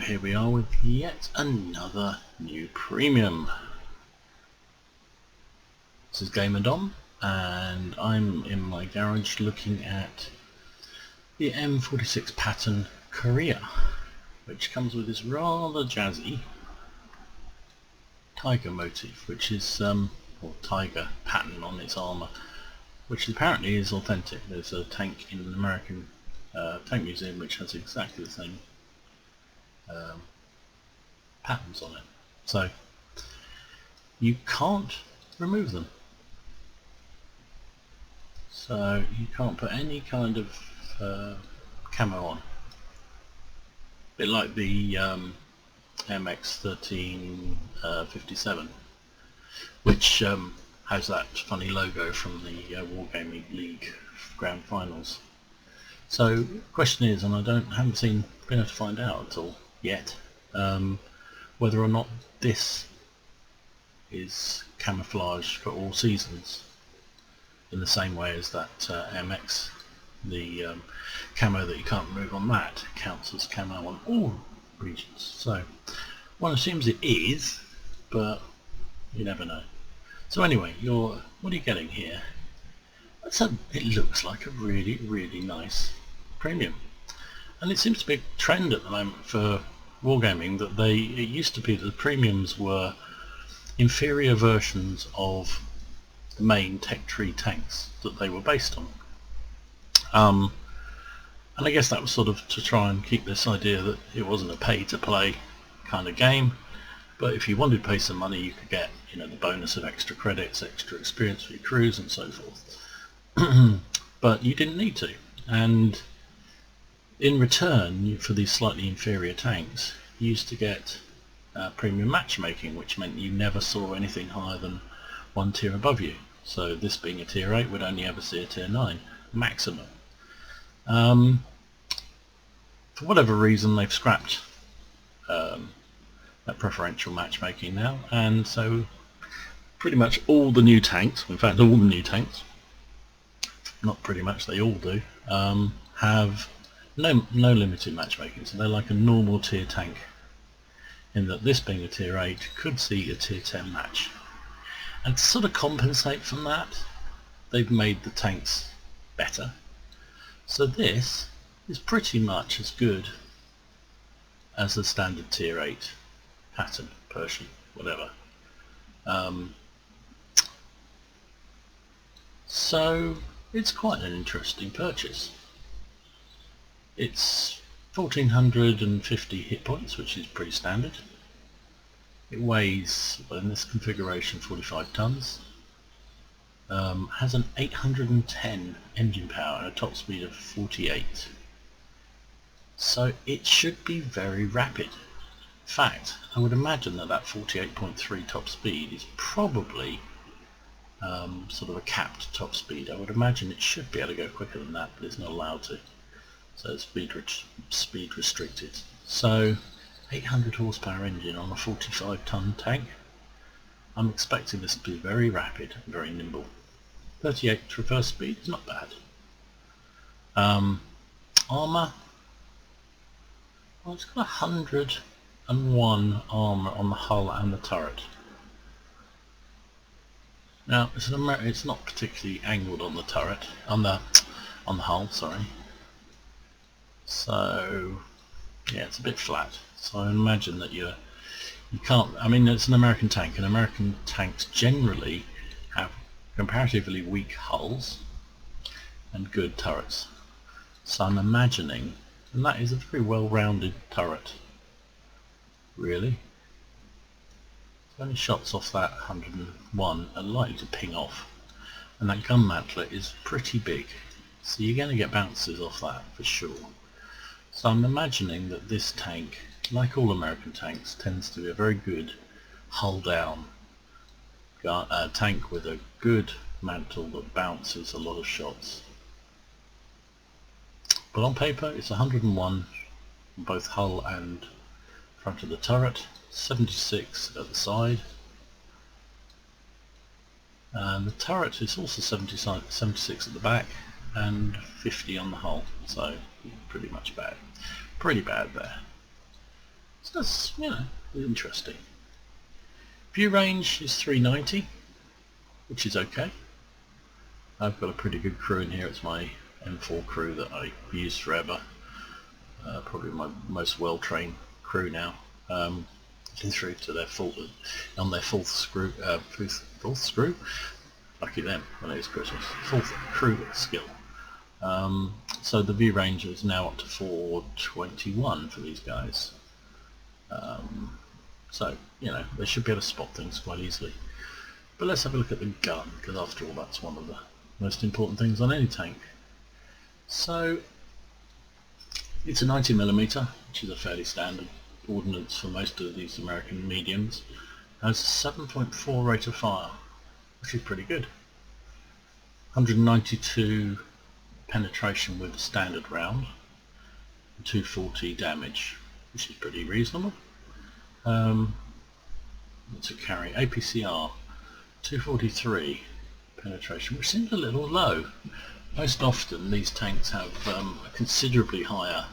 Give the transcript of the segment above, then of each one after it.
here we are with yet another new premium. This is Gamer Dom, and I'm in my garage looking at the M46 Patton KR, which comes with this rather jazzy tiger motif, which is or tiger pattern on its armour, which apparently is authentic. There's a tank in an American tank museum which has exactly the same patterns on it, so you can't remove them, so you can't put any kind of camo on. A bit like the MX1357, which has that funny logo from the Wargaming League Grand Finals. So the question is, and I haven't been able to find out at all yet, whether or not this is camouflage for all seasons in the same way as that MX, the camo that you can't remove on that counts as camo on all regions. So one assumes it is, but you never know. So anyway, what are you getting here? It looks like a really nice premium, and it seems to be a trend at the moment for Wargaming that it used to be that the premiums were inferior versions of the main tech tree tanks that they were based on, and I guess that was sort of to try and keep this idea that it wasn't a pay to play kind of game, but if you wanted to pay some money you could get, you know, the bonus of extra credits, extra experience for your crews and so forth. But you didn't need to, and in return for these slightly inferior tanks you used to get premium matchmaking, which meant you never saw anything higher than one tier above you. So this being a tier 8 would only ever see a tier 9 maximum. For whatever reason they've scrapped that preferential matchmaking now, and so pretty much all the new tanks, in fact all the new tanks, not pretty much, they all do, have no limited matchmaking. So they're like a normal tier tank, in that this being a tier 8 could see a tier 10 match. And to sort of compensate from that, they've made the tanks better. So this is pretty much as good as the standard tier 8 Patton, Persian, whatever. So it's quite an interesting purchase. It's 1450 hit points, which is pretty standard. It weighs, in this configuration, 45 tons. Has an 810 engine power and a top speed of 48. So it should be very rapid. In fact, I would imagine that 48.3 top speed is probably sort of a capped top speed. I would imagine it should be able to go quicker than that, but it's not allowed to. So it's speed restricted. So 800 horsepower engine on a 45 ton tank. I'm expecting this to be very rapid and very nimble. 38 traverse speed is not bad. Armour, well, it's got 101 armour on the hull and the turret. Now it's not particularly angled on the turret, on the hull, sorry. So yeah, it's a bit flat. So I imagine that you can't, I mean, it's an American tank, and American tanks generally have comparatively weak hulls and good turrets. So I'm imagining, and that is a very well-rounded turret, really. So any shots off that 101 are likely to ping off, and that gun mantlet is pretty big, so you're going to get bounces off that for sure. So I'm imagining that this tank, like all American tanks, tends to be a very good hull down tank with a good mantle that bounces a lot of shots. But on paper it's 101 on both hull and front of the turret, 76 at the side, and the turret is also 76 at the back and 50 on the hull, so pretty bad there. that's, you know, interesting. View range is 390, which is okay. I've got a pretty good crew in here. It's my M4 crew that I've used forever. Probably my most well-trained crew now. Through to their on their fourth screw. Lucky them when it is Christmas. Fourth crew skill. So the view range is now up to 421 for these guys. So, you know, they should be able to spot things quite easily. But let's have a look at the gun, because after all that's one of the most important things on any tank. So it's a 90mm, which is a fairly standard ordnance for most of these American mediums. It has a 7.4 rate of fire, which is pretty good. 192 penetration with a standard round, and 240 damage, which is pretty reasonable. To carry APCR 243 penetration, which seems a little low. Most often these tanks have a considerably higher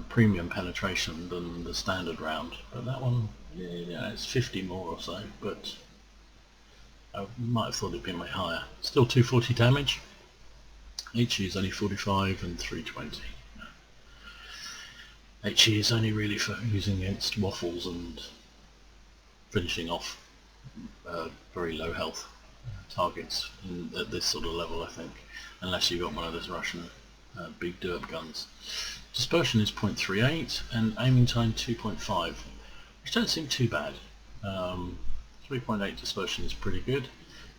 premium penetration than the standard round, but that one, yeah, it's 50 more or so, but I might have thought it'd be much higher. Still 240 damage. HE is only 45 and 320. HE is only really for using against waffles and finishing off very low health targets at this sort of level, I think, unless you've got one of those Russian big derp guns. Dispersion is 0.38 and aiming time 2.5, which don't seem too bad. 3.8 dispersion is pretty good.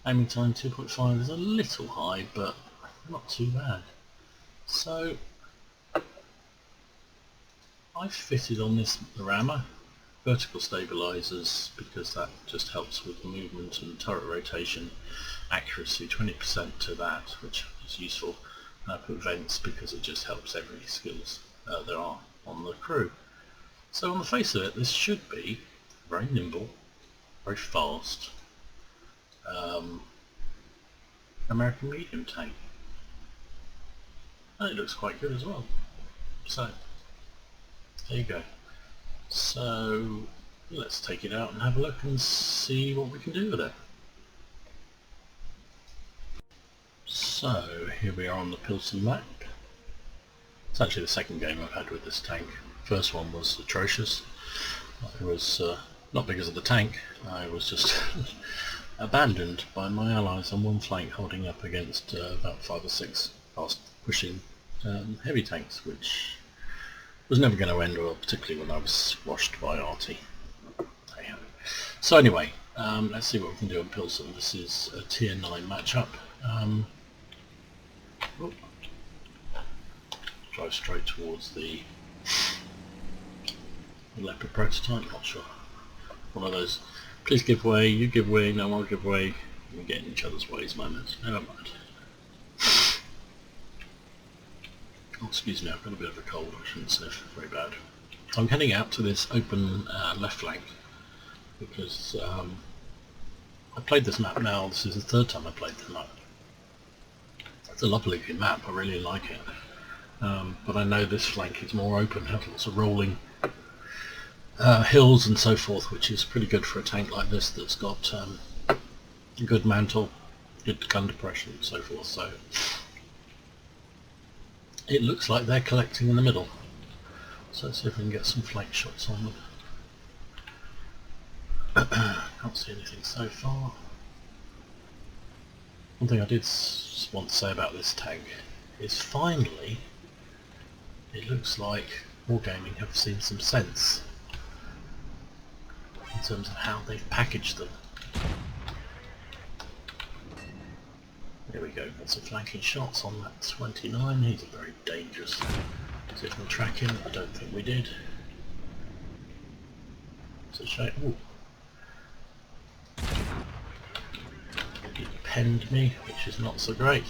Aiming time 2.5 is a little high, but not too bad. So I've fitted on this rammer vertical stabilizers because that just helps with movement and turret rotation accuracy, 20% to that, which is useful. And I put vents because it just helps every skills there are on the crew. So on the face of it, this should be very nimble, very fast American medium tank. And it looks quite good as well. So there you go. So let's take it out and have a look and see what we can do with it. So here we are on the Pilsen map. It's actually the second game I've had with this tank. First one was atrocious. It was not because of the tank, I was just abandoned by my allies on one flank holding up against about 5 or 6 fast pushing heavy tanks, which was never going to end well, particularly when I was squashed by Artie. So anyway, let's see what we can do in Pilsen. This is a Tier 9 matchup. Drive straight towards the Leopard prototype, not sure. One of those, please give way, you give way, no I'll give way, we get in each other's ways moments. Never mind. Oh, excuse me, I've got a bit of a cold, I shouldn't sniff, very bad. I'm heading out to this open left flank because I played this map now, this is the third time I played the map. It's a lovely map, I really like it. But I know this flank is more open, has lots of rolling hills and so forth, which is pretty good for a tank like this that's got a good mantle, good gun depression and so forth. So it looks like they're collecting in the middle. So let's see if we can get some flank shots on them. Can't see anything so far. One thing I did want to say about this tank is finally it looks like Wargaming have seen some sense in terms of how they've packaged them. There we go, got some flanking shots on that 29, he's a very dangerous. See if we can track him, I don't think we did. It's a shame. Ooh. He penned me, which is not so great.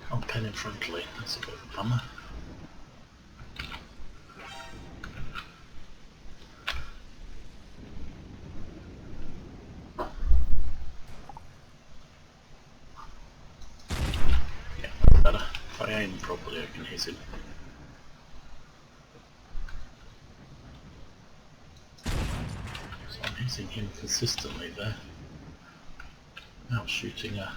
Can't pen him frontally, that's a bit of a bummer. Yeah, better. hopefully I can hit him. So I'm hitting him consistently there. Now shooting a...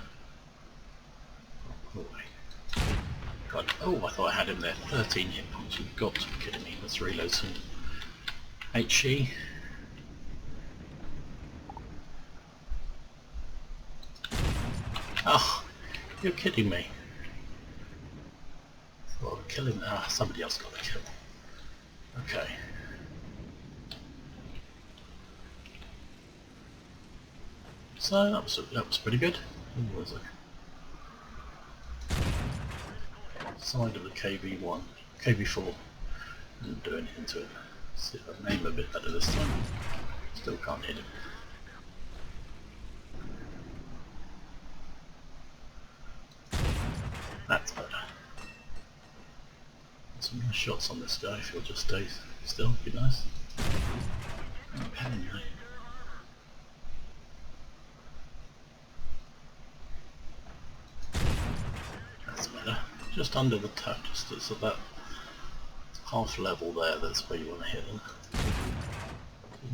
God, oh, I thought I had him there. 13 hit points. You've got to be kidding me. Let's reload some HE. Oh, you're kidding me. I thought I'd kill him. Ah, somebody else got the kill. Okay. So that was pretty good. What was it? Side of the KV4. Didn't do anything to it. Let's see if I can aim a bit better this time. Still can't hit him. That's better. Some nice shots on this guy if he'll just stay still, be nice. Okay, anyway. That's better. Just under the top, just it's about half level there, that's where you want to hit them.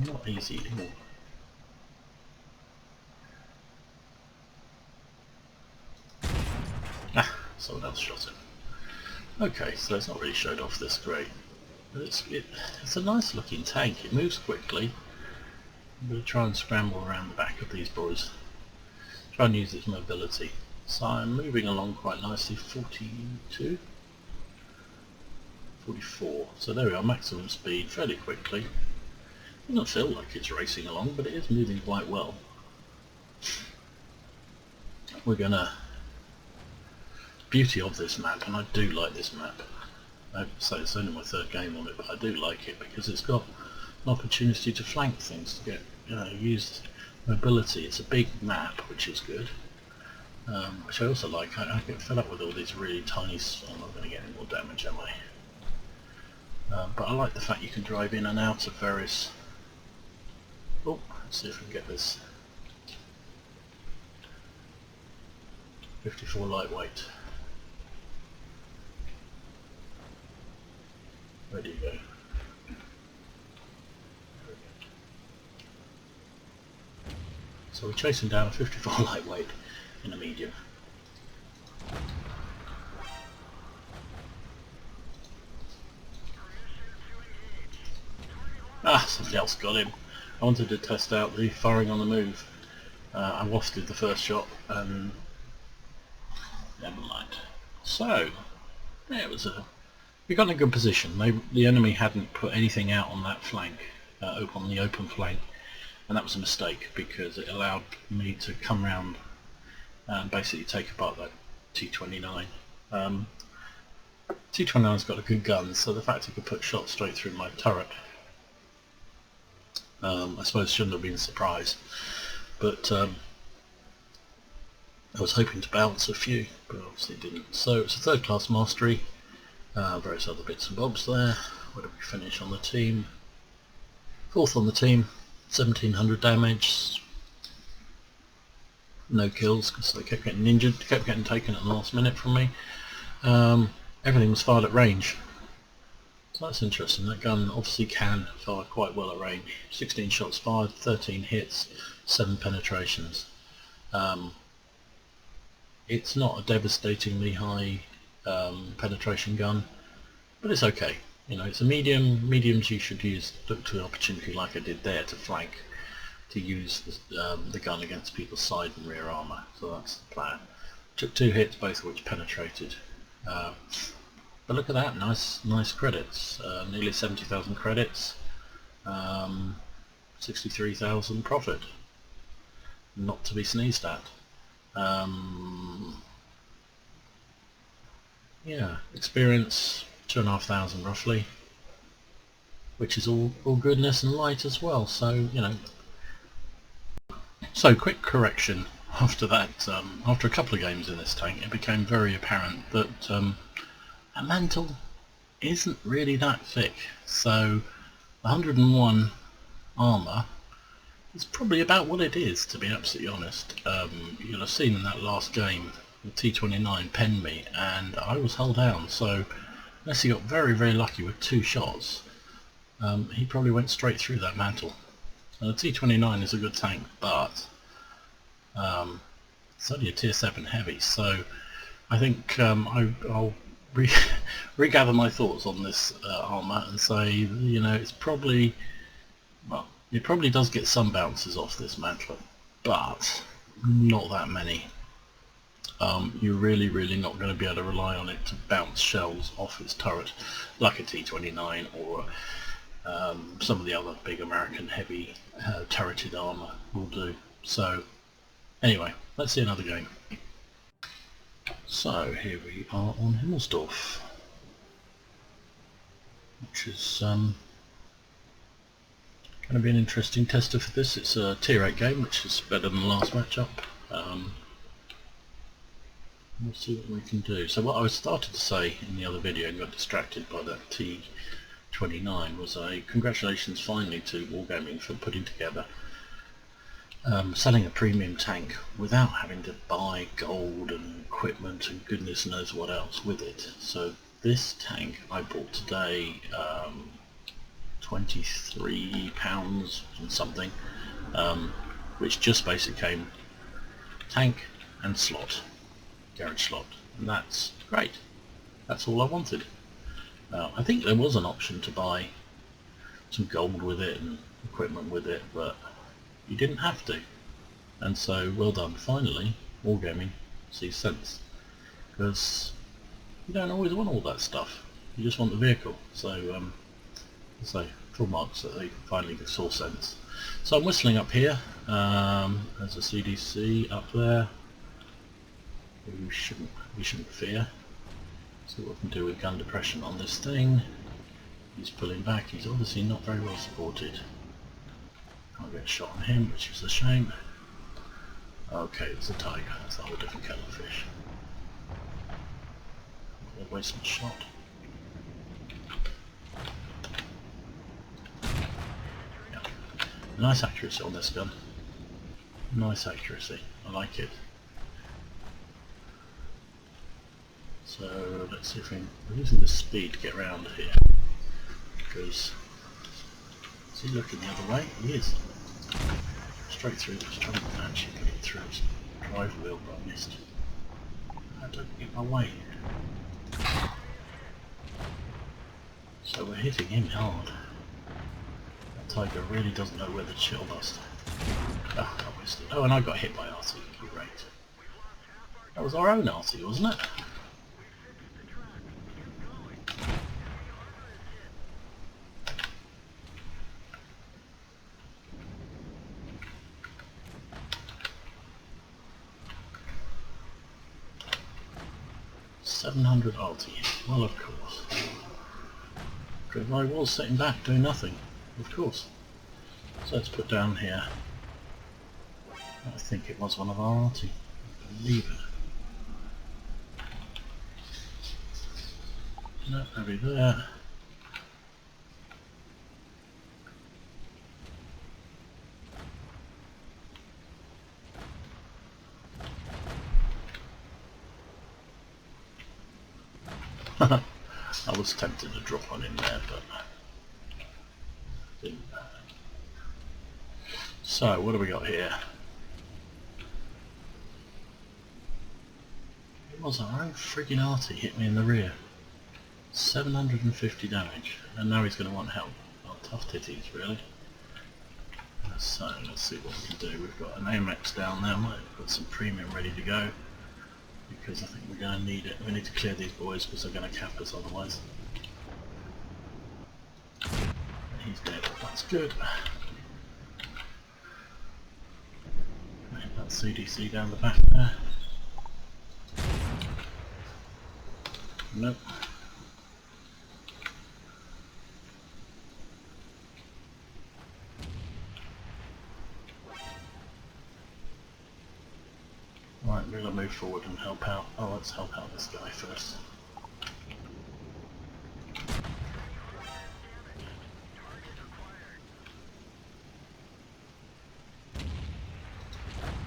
It's not easy anymore. Ah, someone else shot him. Okay, so it's not really showed off this great. But it's a nice looking tank, it moves quickly. I'm going to try and scramble around the back of these boys. Try and use its mobility. So I'm moving along quite nicely, 42, 44, so there we are, maximum speed, fairly quickly. It doesn't feel like it's racing along, but it is moving quite well. We're gonna... Beauty of this map, and I do like this map, I have to say it's only my third game on it, but I do like it because it's got an opportunity to flank things, to get use mobility. It's a big map, which is good. Which I also like. I get fed up with all these really tiny... I'm not going to get any more damage, am I? But I like the fact you can drive in and out of various... Oh, let's see if we can get this. 54 lightweight. Where do you go? So we're chasing down a 54 lightweight in a medium. Ah, somebody else got him. I wanted to test out the firing on the move. I wafted the first shot and never mind. So yeah, we got in a good position. The enemy hadn't put anything out on that flank, on the open flank, and that was a mistake because it allowed me to come round and basically take apart that T29. T29's got a good gun, so the fact it could put shots straight through my turret, I suppose shouldn't have been a surprise, but I was hoping to bounce a few, but obviously didn't. So it's a third class mastery, various other bits and bobs there. Where did we finish on the team? Fourth on the team, 1700 damage. No kills because they kept getting injured, kept getting taken at the last minute from me. Everything was fired at range. So that's interesting. That gun obviously can fire quite well at range. 16 shots fired, 13 hits, 7 penetrations. It's not a devastatingly high penetration gun, but it's okay. You know, it's a medium. Mediums you should look to an opportunity like I did there to flank, to use the gun against people's side and rear armour. So that's the plan. Took 2 hits, both of which penetrated. But look at that, nice credits. Nearly 70,000 credits, 63,000 profit. Not to be sneezed at. Yeah, experience 2,500 roughly, which is all goodness and light as well. So you know. So quick correction after that. After a couple of games in this tank, it became very apparent that a mantle isn't really that thick. So 101 armour is probably about what it is, to be absolutely honest. You'll have seen in that last game the T29 penned me, and I was hull down. So unless he got very, very lucky with 2 shots, he probably went straight through that mantle. And the T29 is a good tank, but it's only a Tier 7 heavy, so I think I'll regather my thoughts on this armour and say, you know, it's probably, well, it probably does get some bounces off this mantler, but not that many. You're really not going to be able to rely on it to bounce shells off its turret like a T29 or some of the other big American heavy turreted armour will do. So anyway, let's see another game. So here we are on Himmelsdorf, which is going to be an interesting tester for this. It's a Tier 8 game, which is better than the last matchup. We'll see what we can do. So what I started to say in the other video and got distracted by that T29 was a congratulations finally to Wargaming for putting together selling a premium tank without having to buy gold and equipment and goodness knows what else with it. So this tank I bought today, £23 and something, which just basically came tank and slot, garage slot, and that's great. That's all I wanted. I think there was an option to buy some gold with it and equipment with it, but you didn't have to, and so well done. Finally, Wargaming sees sense, because you don't always want all that stuff. You just want the vehicle. So, full marks that they finally saw sense. So I'm whistling up here. There's a CDC up there. We shouldn't fear. See what we can do with gun depression on this thing. He's pulling back. He's obviously not very well supported. Can't get a shot on him, which is a shame. Okay, it's a tiger. That's a whole different kettle of fish. We'll waste my shot. Yeah. Nice accuracy on this gun. Nice accuracy. I like it. So let's see if we're using the speed to get around here. Because is he looking the other way? He is. Straight through. I was trying to actually put it through his drive wheel, but I missed. I don't get my way. So we're hitting him hard. That tiger really doesn't know where the chill bust. Ah, I missed it. Oh, and I got hit by RT. Great. That was our own RT, wasn't it? .700 RT. Well, of course. Because I was sitting back doing nothing. Of course. So let's put down here. I think it was one of our RT. I believe it. No, over there. I was tempted to drop one in there, but didn't. So what do we got here? It was our own friggin' arty hit me in the rear. 750 damage, and now he's going to want help. Oh, tough titties, really. So let's see what we can do. We've got an AMX down there. Might put some premium ready to go, because I think we're going to need it. We need to clear these boys because they're going to cap us otherwise. And he's dead. That's good. Hit that CDC down the back there. Nope. Right, we're going to move forward and help out. Oh, let's help out this guy first.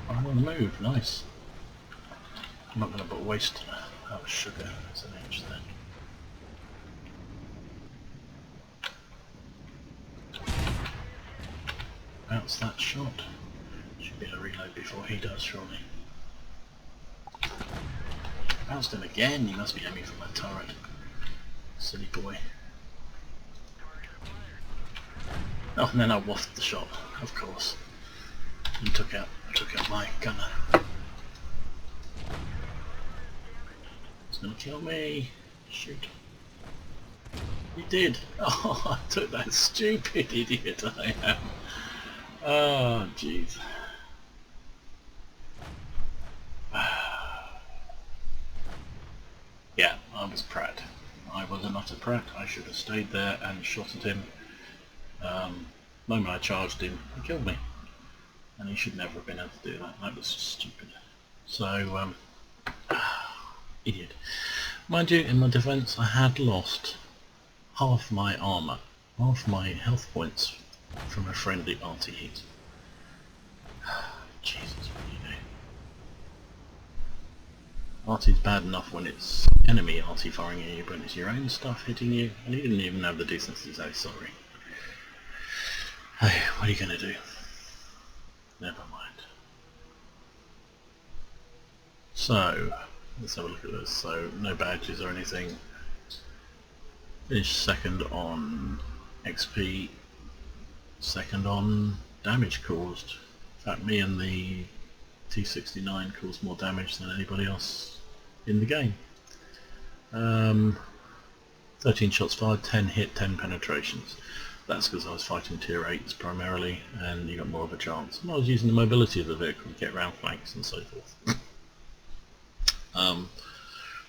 I'm on the move, nice. I'm not going to waste sugar as an H then. Bounce that shot. Should be able to reload before he does, surely. Bounced him again. He must be aiming for my turret. Silly boy. Oh, and then I waffed the shot, of course, and took out my gunner. He's gonna kill me. Shoot. He did. Oh, I took that stupid idiot I am. Oh, jeez. Yeah, I was prat. I was an utter prat. I should have stayed there and shot at him. The moment I charged him, he killed me. And he should never have been able to do that. That was just stupid. So, idiot. Mind you, in my defence, I had lost half my armour, half my health points from a friendly arty hit. Jesus, what do you do? Arty's bad enough when it's enemy arty firing at you, but it's your own stuff hitting you, and he didn't even have the decency to say sorry. Hey, what are you going to do? Never mind. So, let's have a look at this. So, no badges or anything. Finished second on XP, second on damage caused. In fact, me and the T69 caused more damage than anybody else in the game. 13 shots fired, 10 hit, 10 penetrations. That's because I was fighting Tier VIIIs primarily, and you got more of a chance. And I was using the mobility of the vehicle to get around flanks and so forth.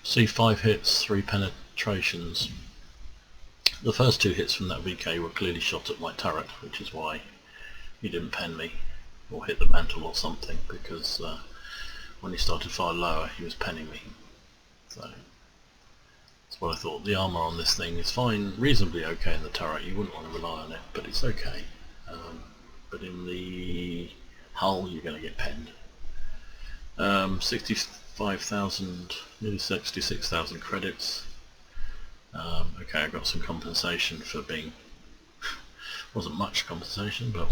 See, 5 hits, 3 penetrations. The first 2 hits from that VK were clearly shot at my turret, which is why he didn't pen me or hit the mantle or something, because when he started far lower he was penning me. So that's what I thought. The armour on this thing is fine, reasonably okay in the turret. You wouldn't want to rely on it, but it's okay. But in the hull you're going to get penned. 65,000, nearly 66,000 credits. Okay, I got some compensation for being, wasn't much compensation, but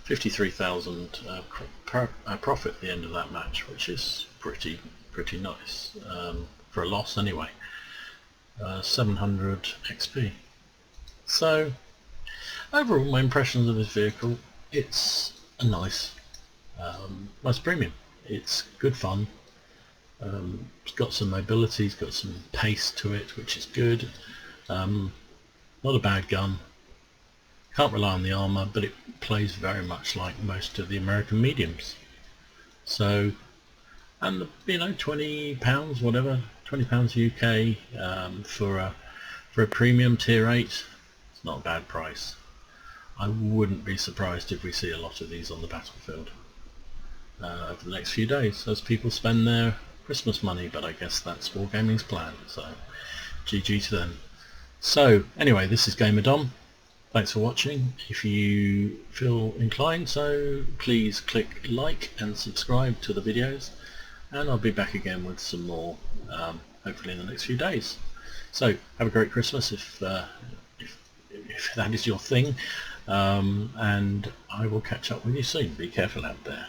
53,000 profit at the end of that match, which is pretty nice for a loss anyway. 700 XP. So overall, my impressions of this vehicle, it's a nice premium. It's good fun. It's got some mobility, it's got some pace to it, which is good. Not a bad gun. Can't rely on the armour, but it plays very much like most of the American mediums. So, and £20, whatever, £20 UK for a premium Tier VIII, it's not a bad price. I wouldn't be surprised if we see a lot of these on the battlefield over the next few days as people spend their Christmas money, but I guess that's Wargaming's plan, so GG to them. So anyway, this is Gamer Dom. Thanks for watching. If you feel inclined, so please click like and subscribe to the videos, and I'll be back again with some more hopefully in the next few days. So have a great Christmas if that is your thing, and I will catch up with you soon. Be careful out there.